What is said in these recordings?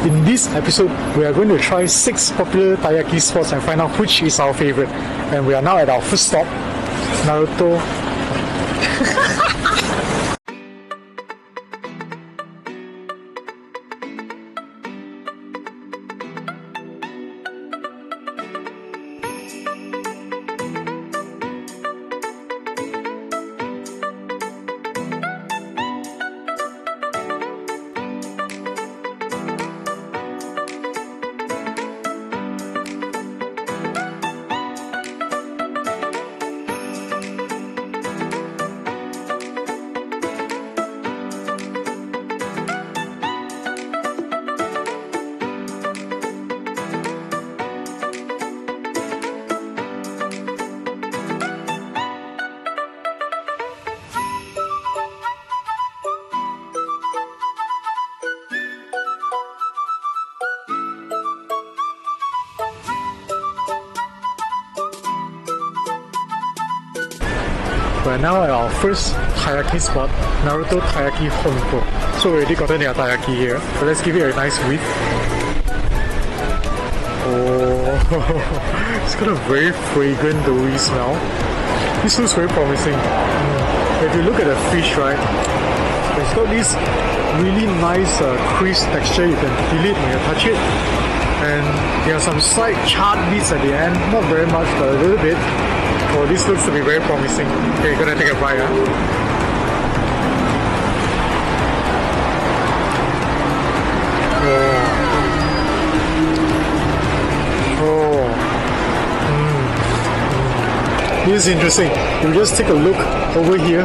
In this episode, we are going to try 6 popular taiyaki spots and find out which is our favorite. And we are now at our first stop, Naruto. We're now at our first taiyaki spot, Naruto Taiyaki Honpo. So we already gotten their taiyaki here. So let's give it a nice whiff. Oh, it's got a very fragrant doughy smell. This looks very promising. If you look at the fish, right, it's got this really nice crisp texture. You can feel it when you touch it. And there are some slight charred bits at the end, not very much, but a little bit. Oh, this looks to be very promising. Okay, gonna take a bite. This is interesting. You just take a look over here.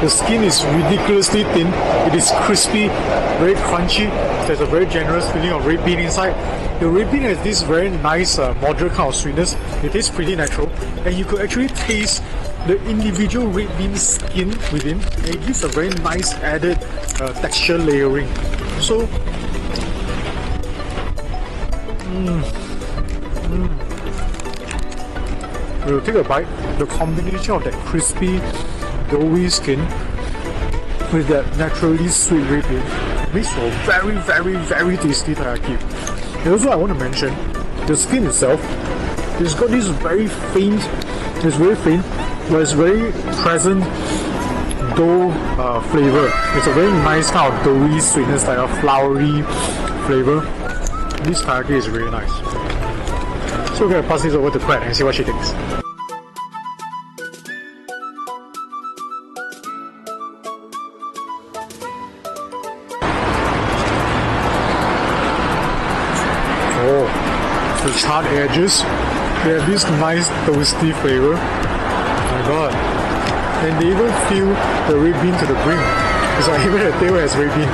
The skin is ridiculously thin. It is crispy, very crunchy. There's a very generous feeling of red bean inside. The red bean has this very nice, moderate kind of sweetness. It tastes pretty natural, and you could actually taste the individual red bean skin within. And it gives a very nice added texture layering. So, we'll take a bite. The combination of that crispy, doughy skin with that naturally sweet red bean makes for very, very, very tasty taiyaki. And also I want to mention, the skin itself, it's got this very faint, but it's very present dough flavor. It's a very nice kind of doughy sweetness, like a flowery flavor. This taiyaki is really nice. So we're going to pass this over to Claire and see what she thinks. The charred edges, they have this nice toasty flavor. Oh my god. And they even fill the red bean to the brim. It's like even the tail has red bean.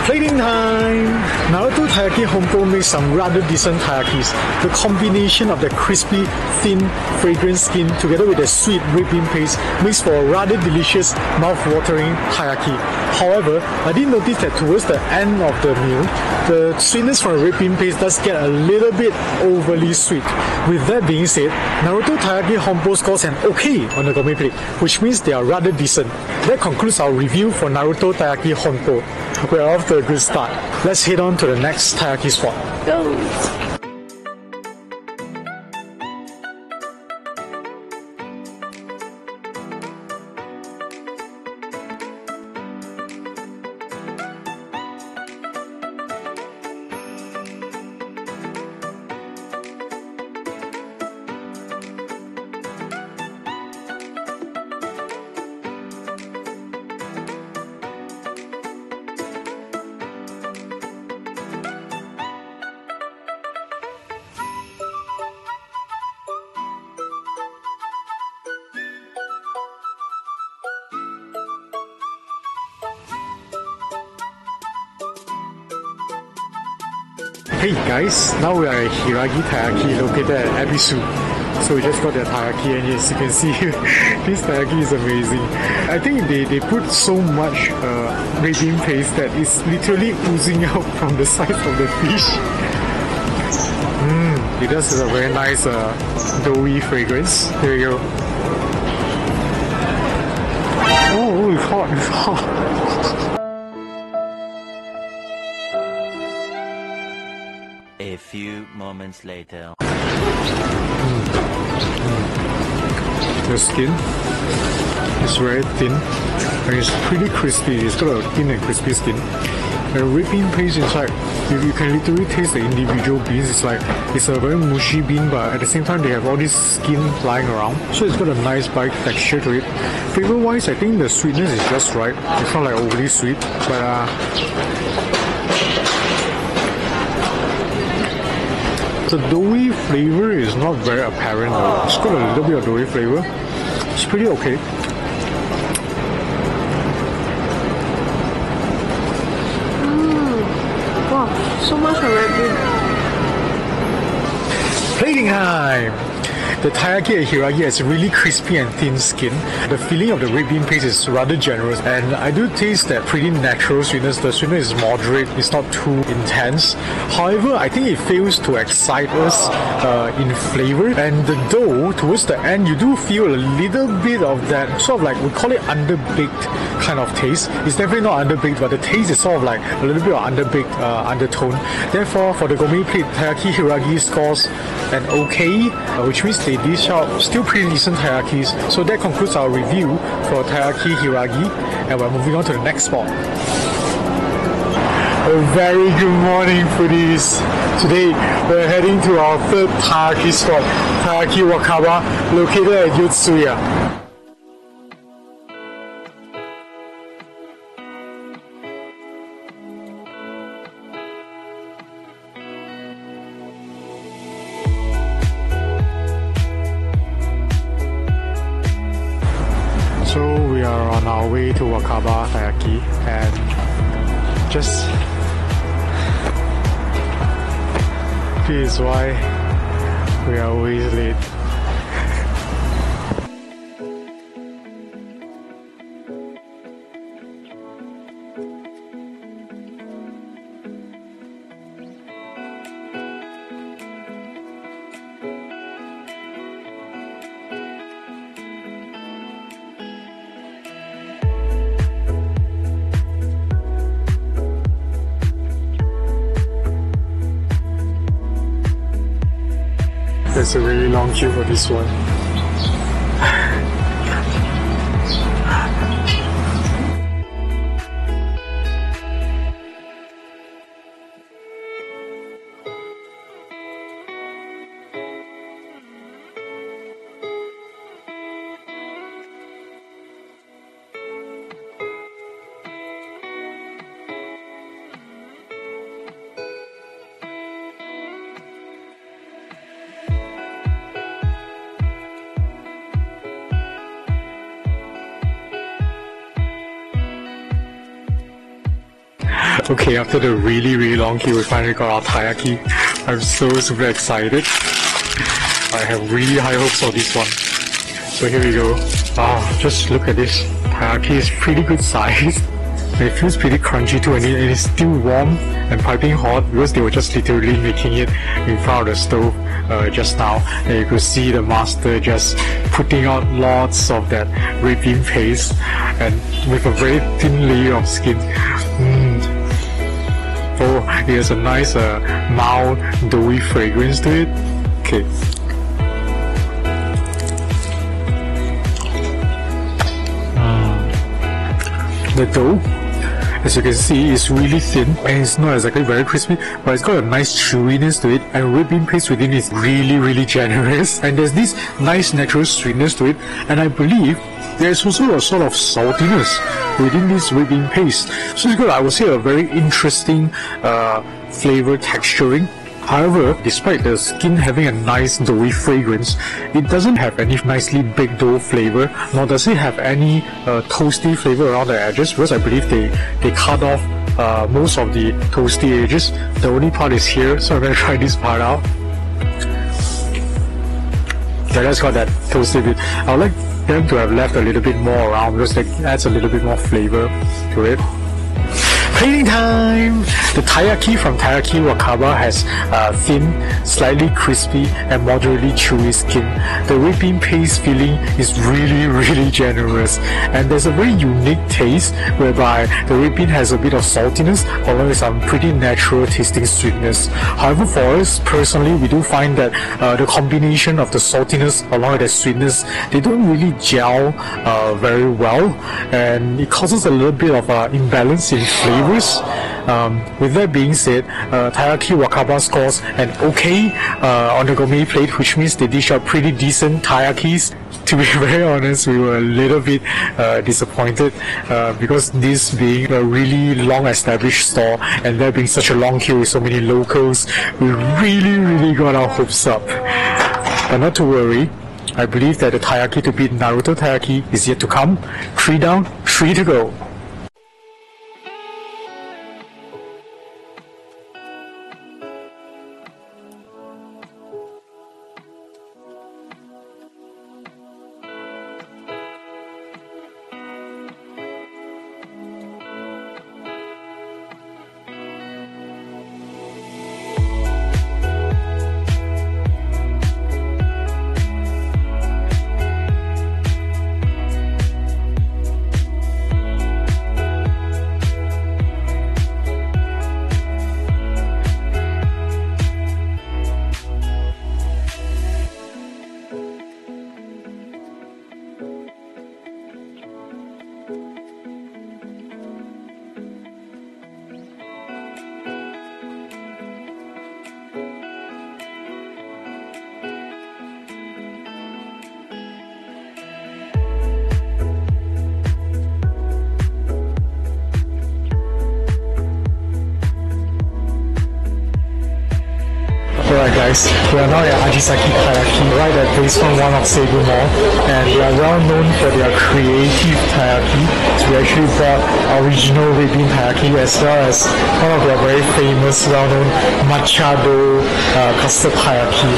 Plating time! Naruto Taiyaki Honpo makes some rather decent taiyakis. The combination of the crispy, thin, fragrant skin together with the sweet red bean paste makes for a rather delicious, mouth-watering taiyaki. However, I did notice that towards the end of the meal, the sweetness from the red bean paste does get a little bit overly sweet. With that being said, Naruto Taiyaki Honpo scores an OK on the gourmet plate, which means they are rather decent. That concludes our review for Naruto Taiyaki Honpo. We're off to a good start. Let's head on to the next taiyaki spot. Go! Hey guys, now we are at Hiragi Taiyaki located at Ebisu. So we just got their taiyaki, and as you can see, this taiyaki is amazing. I think they put so much red bean paste that it's literally oozing out from the sides of the fish. It does have a very nice doughy fragrance. There you go. Oh, it's hot, it's hot. A few moments later. The skin is very thin and it's pretty crispy. It's got a thin and crispy skin. The red bean paste inside, you can literally taste the individual beans. It's a very mushy bean, but at the same time they have all this skin lying around. So it's got a nice bite texture to it. Flavor wise, I think the sweetness is just right. It's not like overly sweet, but the doughy flavor is not very apparent though. It's got a little bit of doughy flavor. It's pretty okay. Wow, so much already. Plating time! The taiyaki at Hiragi has really crispy and thin skin. The filling of the red bean paste is rather generous, and I do taste that pretty natural sweetness. The sweetness is moderate, it's not too intense. However, I think it fails to excite us in flavor, and the dough, towards the end, you do feel a little bit of that, sort of like, we call it underbaked kind of taste. It's definitely not underbaked, but the taste is sort of like a little bit of underbaked undertone. Therefore, for the gourmet plate, Taiyaki Hiragi scores an okay, which means they dish out still pretty decent taiyakis. So that concludes our review for Taiyaki Hiragi, and we're moving on to the next spot. A very good morning, foodies. Today we're heading to our third taiyaki spot, Taiyaki Wakaba, located at Yotsuya. So we are on our way to Wakaba Taiyaki, and just this is why we are always late. There's a really long queue for this one. Okay, after the really long queue, we finally got our taiyaki. I'm so super excited. I have really high hopes for this one. So here we go. Wow, just look at this. Taiyaki is pretty good size. It feels pretty crunchy too, and it is still warm and piping hot because they were just literally making it in front of the stove just now. And you could see the master just putting out lots of that red bean paste and with a very thin layer of skin. Oh, it has a nice mild doughy fragrance to it. Okay. The dough, as you can see, is really thin and it's not exactly very crispy, but it's got a nice chewiness to it, and red bean paste within is really generous, and there's this nice natural sweetness to it, and I believe there's also a sort of saltiness within this red bean paste. So it's got, I would say, a very interesting flavor texturing. However, despite the skin having a nice doughy fragrance, it doesn't have any nicely baked dough flavor, nor does it have any toasty flavor around the edges, because I believe they cut off most of the toasty edges. The only part is here, so I'm going to try this part out. Yeah, that's got that toasty bit. I would like them to have left a little bit more around because that adds a little bit more flavor to it. Plating time! The taiyaki from Taiyaki Wakaba has thin, slightly crispy and moderately chewy skin. The red bean paste filling is really generous, and there's a very unique taste whereby the red bean has a bit of saltiness along with some pretty natural tasting sweetness. However, for us personally, we do find that the combination of the saltiness along with the sweetness, they don't really gel very well, and it causes a little bit of imbalance in flavors. With that being said, Taiyaki Wakaba scores an okay on the gourmet plate, which means they dish out pretty decent taiyakis. To be very honest, we were a little bit disappointed because this being a really long established store and there being such a long queue with so many locals, we really got our hopes up. But not to worry, I believe that the taiyaki to beat Naruto Taiyaki is yet to come. 3 down, 3 to go. Alright guys, we are now at Ajisaki Taiyaki, right at Basement 1 of Seibu Mall, and they are well known for their creative taiyaki. So we actually bought original red bean taiyaki as well as one of their very famous, well-known matcha dough custard taiyaki.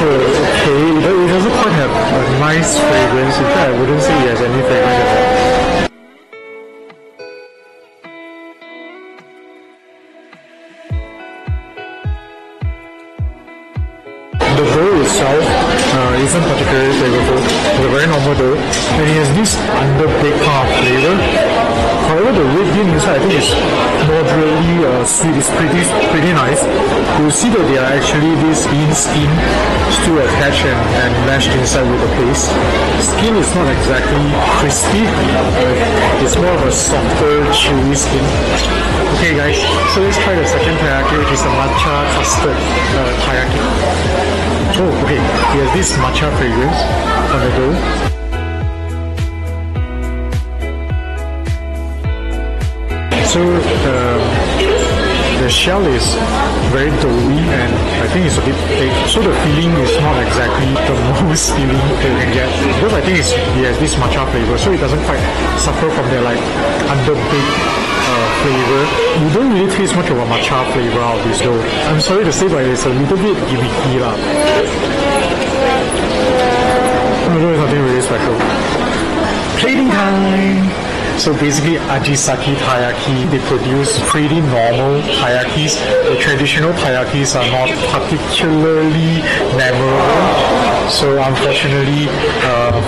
Okay, it doesn't quite have a nice fragrance. In fact, I wouldn't say it has any fragrance at all. The dough itself isn't particularly flavorful. It's a very normal dough, and it has this underbaked kind of flavor. However, the red bean inside, I think is moderately sweet. It's pretty nice. You'll see that there are actually this bean skin still attached and mashed inside with the paste. Skin is not exactly crispy. It's more of a softer, chewy skin. Okay guys, so let's try the second taiyaki, which is the matcha custard taiyaki. Oh, okay, it has this matcha fragrance on the dough. So the shell is very doughy and I think it's a bit thick. So the filling is not exactly the most filling that you can get. Because I think it has this matcha flavor, so it doesn't quite suffer from the like underbaked flavor. You don't really taste much of a matcha flavor out of this dough. I'm sorry to say, but it's a little bit gimmicky lah. There's nothing really special. Plating time! So basically, Ajisaki Taiyaki, they produce pretty normal taiyakis. The traditional taiyakis are not particularly memorable. So unfortunately,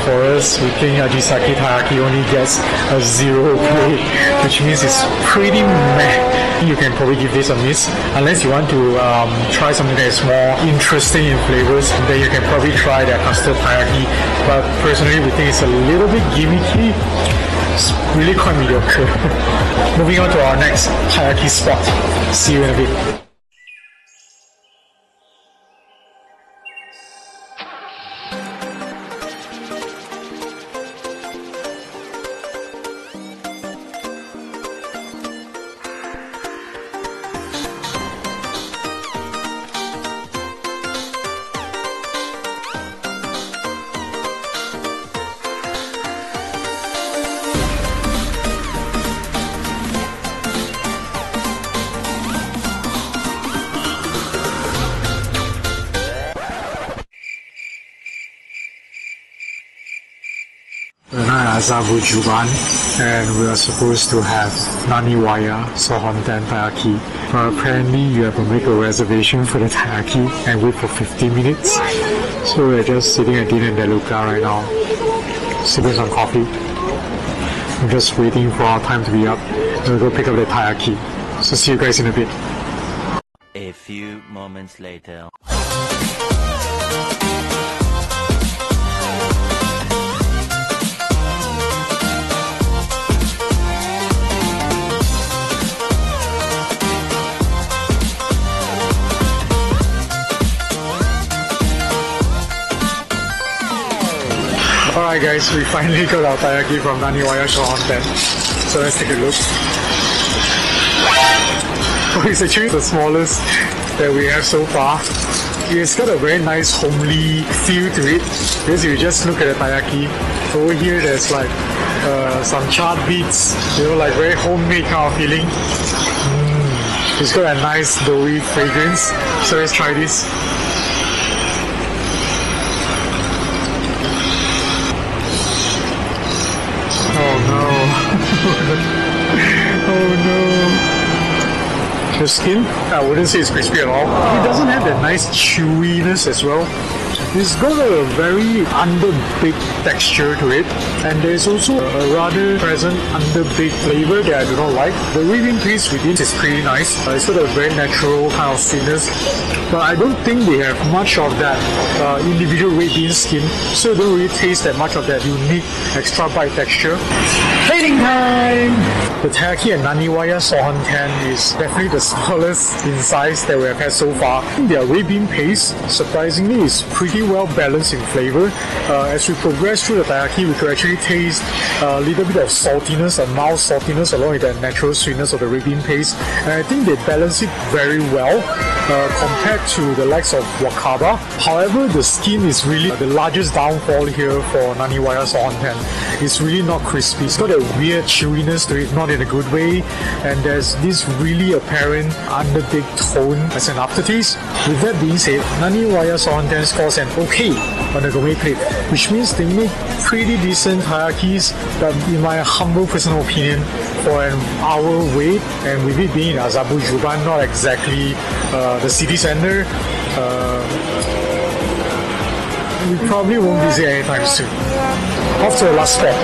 for us, we think Ajisaki Taiyaki only gets a 0 grade, which means it's pretty meh. You can probably give this a miss. Unless you want to try something that is more interesting in flavors, then you can probably try their custard taiyaki. But personally, we think it's a little bit gimmicky. It's really quite mediocre. Moving on to our next taiyaki spot. See you in a bit. Azabu Juban, and we are supposed to have Naniwaya Sohonten Taiyaki. But apparently you have to make a reservation for the taiyaki and wait for 15 minutes. So we're just sitting at Din and Deluca right now, sipping some coffee. I'm just waiting for our time to be up. We'll go pick up the taiyaki. So see you guys in a bit. A few moments later. Alright guys, we finally got our taiyaki from Naniwaya Sohonten. So let's take a look. Oh, it's actually the smallest that we have so far. It's got a very nice homely feel to it, because you just look at the taiyaki. Over here there's like some charred beets, like very homemade kind of feeling. It's got a nice doughy fragrance. So let's try this. Oh no. Oh no. The skin, I wouldn't say it's crispy at all. It doesn't have that nice chewiness as well. It's got a very underbaked texture to it, and there's also a rather present underbaked flavor that I do not like. The red bean paste within is pretty nice. It's got a very natural kind of sweetness, but I don't think they have much of that individual red bean skin, so you don't really taste that much of that unique extra bite texture. Plating time! The taiyaki at Naniwaya Sohonten is definitely the smallest in size that we have had so far. Their red bean paste, surprisingly, is pretty well balanced in flavor. As we progress through the taiyaki, we could actually taste a little bit of saltiness, a mild saltiness, along with the natural sweetness of the red bean paste. And I think they balance it very well compared to the likes of Wakaba. However, the skin is really the largest downfall here for Naniwaya Sohonten. It's really not crispy. It's got a weird chewiness to it, not in a good way, and there's this really apparent underbaked tone as an aftertaste. With that being said, Naniwaya Sohonten scores an okay on the gourmet plate, which means they make pretty decent taiyakis, but in my humble personal opinion, for an hour wait, and with it being in Azabu Juban, not exactly the city center, we probably won't visit anytime soon. Off to the last spot.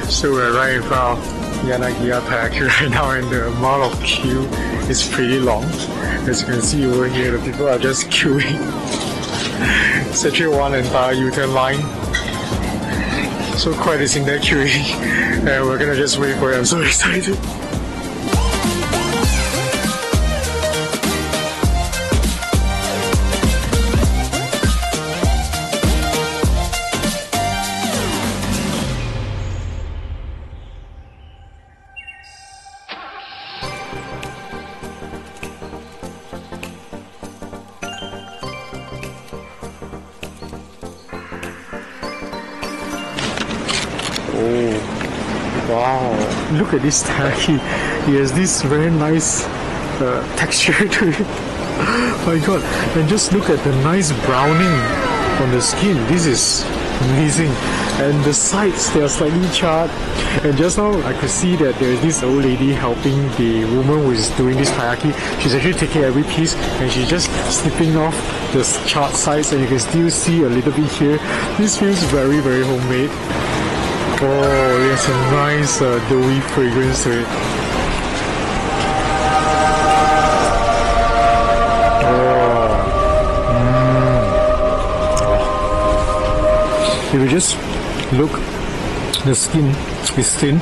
So we're right in front of Yanagiya Taiyaki right now, and the amount of queue is pretty long. As you can see over here, the people are just queuing. It's actually one entire U-turn line. So quite is in there queuing, and we're gonna just wait for it. I'm so excited. Oh, wow. Look at this taiyaki. It has this very nice texture to it. Oh my god. And just look at the nice browning on the skin. This is amazing. And the sides, they are slightly charred. And just now I could see that there is this old lady helping the woman who is doing this taiyaki. She's actually taking every piece and she's just snipping off the charred sides, and you can still see a little bit here. This feels very, very homemade. Oh, there's a nice doughy fragrance to it. If you just look, the skin is thin,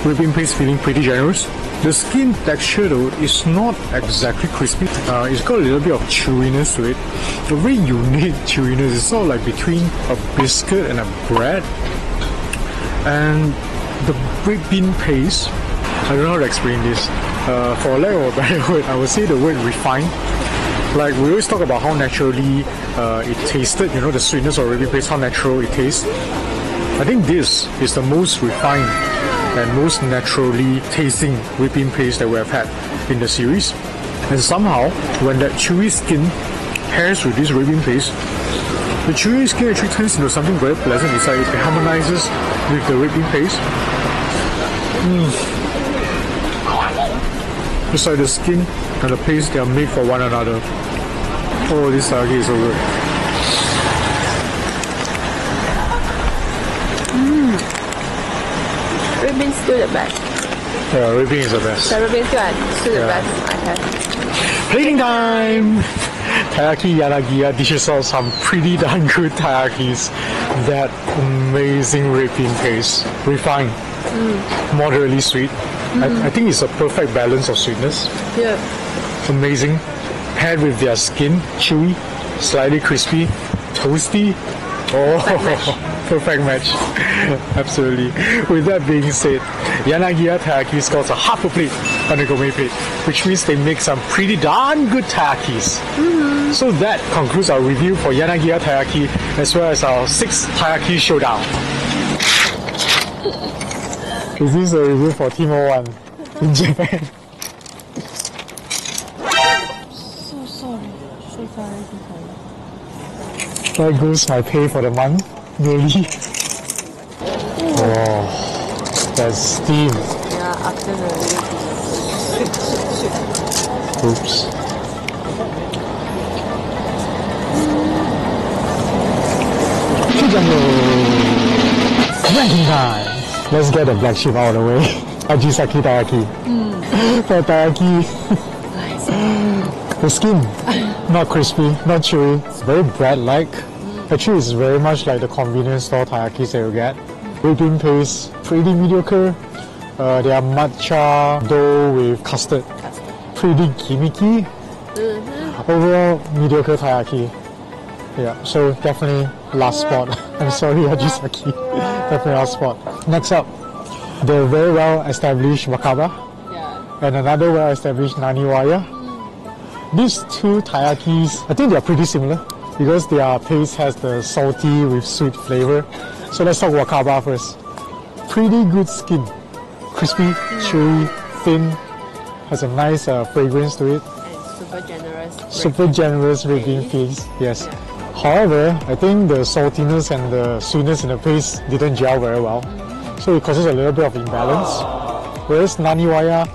red bean paste feeling pretty generous, The skin texture though is not exactly crispy. It's got a little bit of chewiness to it. A very unique chewiness. It's sort of like between a biscuit and a bread. And the red bean paste, I don't know how to explain this. For lack of a better word, I would say the word refined. Like we always talk about how naturally it tasted, you know, the sweetness of red bean paste, how natural it tastes. I think this is the most refined and most naturally tasting red bean paste that we have had in the series. And somehow, when that chewy skin pairs with this red bean paste, the chewy skin actually turns into something very pleasant. It's like it harmonizes with the red bean paste. It's like the skin and the paste, they are made for one another. Oh, this taiyaki is so good. Red bean still the best. Yeah, red bean is the best. The red bean still the Yeah. best I have. Plating time! Taiyaki Yanagiya dishes out some pretty darn good taiyakis. That amazing red bean paste. Refined. Moderately sweet. I think it's a perfect balance of sweetness. Yeah. Amazing. Paired with their skin, chewy, slightly crispy, toasty. Oh, perfect match. Absolutely. With that being said, Yanagiya Taiyaki scores a half a plate on the gourmet plate, which means they make some pretty darn good taiyakis. So that concludes our review for Yanagiya Taiyaki as well as our 6th Taiyaki Showdown. Is this a review for Team 01 in Japan? So sorry. There goes my pay for the month, nearly. Oh, that's steam. Yeah, after the Oops. Ranking time! Let's get the black sheep out of the way. Ajisaki Taiyaki. For Taiyaki, the skin, not crispy, not chewy. It's very bread-like. Actually, it's very much like the convenience store Taiyakis that you get. Red bean paste, pretty mediocre. They are matcha dough with custard. Pretty gimmicky. Overall, mediocre Taiyaki. Yeah, so definitely last spot. I'm sorry, Ajisaki. Definitely last spot. Next up, the very well-established Wakaba and another well-established Naniwaya. These two taiyakis, I think they are pretty similar because their paste has the salty with sweet flavor. So let's talk Wakaba first. Pretty good skin. Crispy, chewy, thin, has a nice fragrance to it. and super generous. Super generous red bean paste, yes. However, I think the saltiness and the sweetness in the paste didn't gel very well. So it causes a little bit of imbalance. Whereas Naniwaya,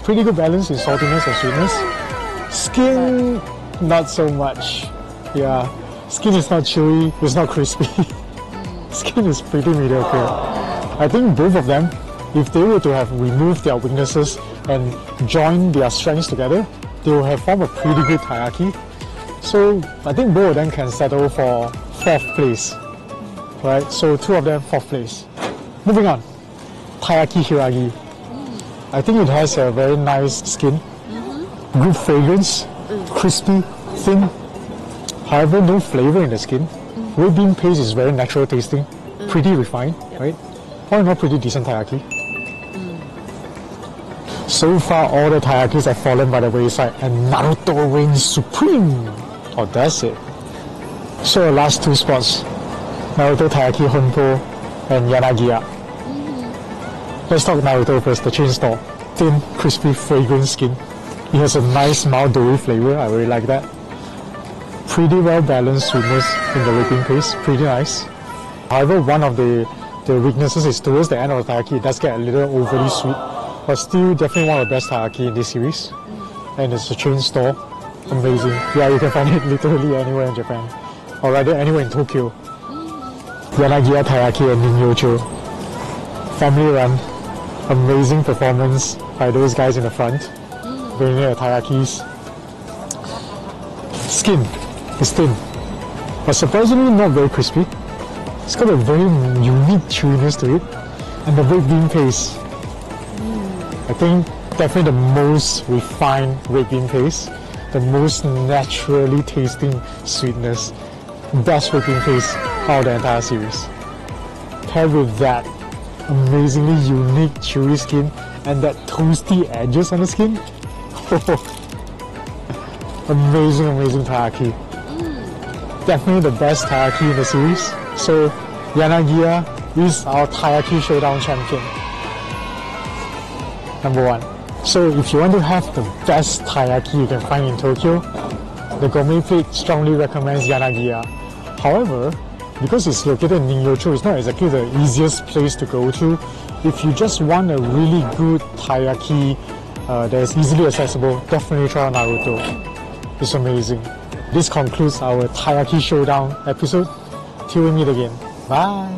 pretty good balance in saltiness and sweetness. Skin, not so much. Yeah, skin is not chewy, it's not crispy. Skin is pretty mediocre. I think both of them, if they were to have removed their weaknesses and joined their strengths together, they will have formed a pretty good taiyaki. So I think both of them can settle for 4th place. Right, so 2 of them 4th place. Moving on, Taiyaki Hiragi. I think it has a very nice skin, good fragrance, crispy, thin. However, no flavor in the skin. Red bean paste is very natural tasting, pretty refined, right? All in all, pretty decent taiyaki. So far, all the taiyakis have fallen by the wayside, and Naruto reigns supreme. Oh, that's it. So the last 2 spots, Naruto Taiyaki Honpo and Yanagiya. Let's talk Naruto first, the chain store. Thin, crispy, fragrant skin. It has a nice mild doughy flavor, I really like that. Pretty well balanced sweetness in the red bean paste, pretty nice. However, one of the weaknesses is towards the end of the taiyaki, it does get a little overly sweet, but still definitely one of the best taiyaki in this series. And it's a chain store, amazing. Yeah, you can find it literally anywhere in Japan, or rather anywhere in Tokyo. Yanagiya Taiyaki and Ninyocho. Family run, amazing performance by those guys in the front, bringing the taiyakis. Skin is thin, but surprisingly not very crispy. It's got a very unique chewiness to it, and the red bean paste. I think definitely the most refined red bean paste, the most naturally tasting sweetness, best red bean paste out of the entire series. Paired with that amazingly unique chewy skin and that toasty edges on the skin. Amazing, amazing taiyaki. Definitely the best taiyaki in the series. So Yanagiya is our Taiyaki Showdown champion. Number 1. So if you want to have the best taiyaki you can find in Tokyo, the Gourmet Plate strongly recommends Yanagiya. However, because it's located in Ningyocho, it's not exactly the easiest place to go to. If you just want a really good taiyaki that is easily accessible, definitely try Naruto. It's amazing. This concludes our Taiyaki Showdown episode. Till we meet again. Bye.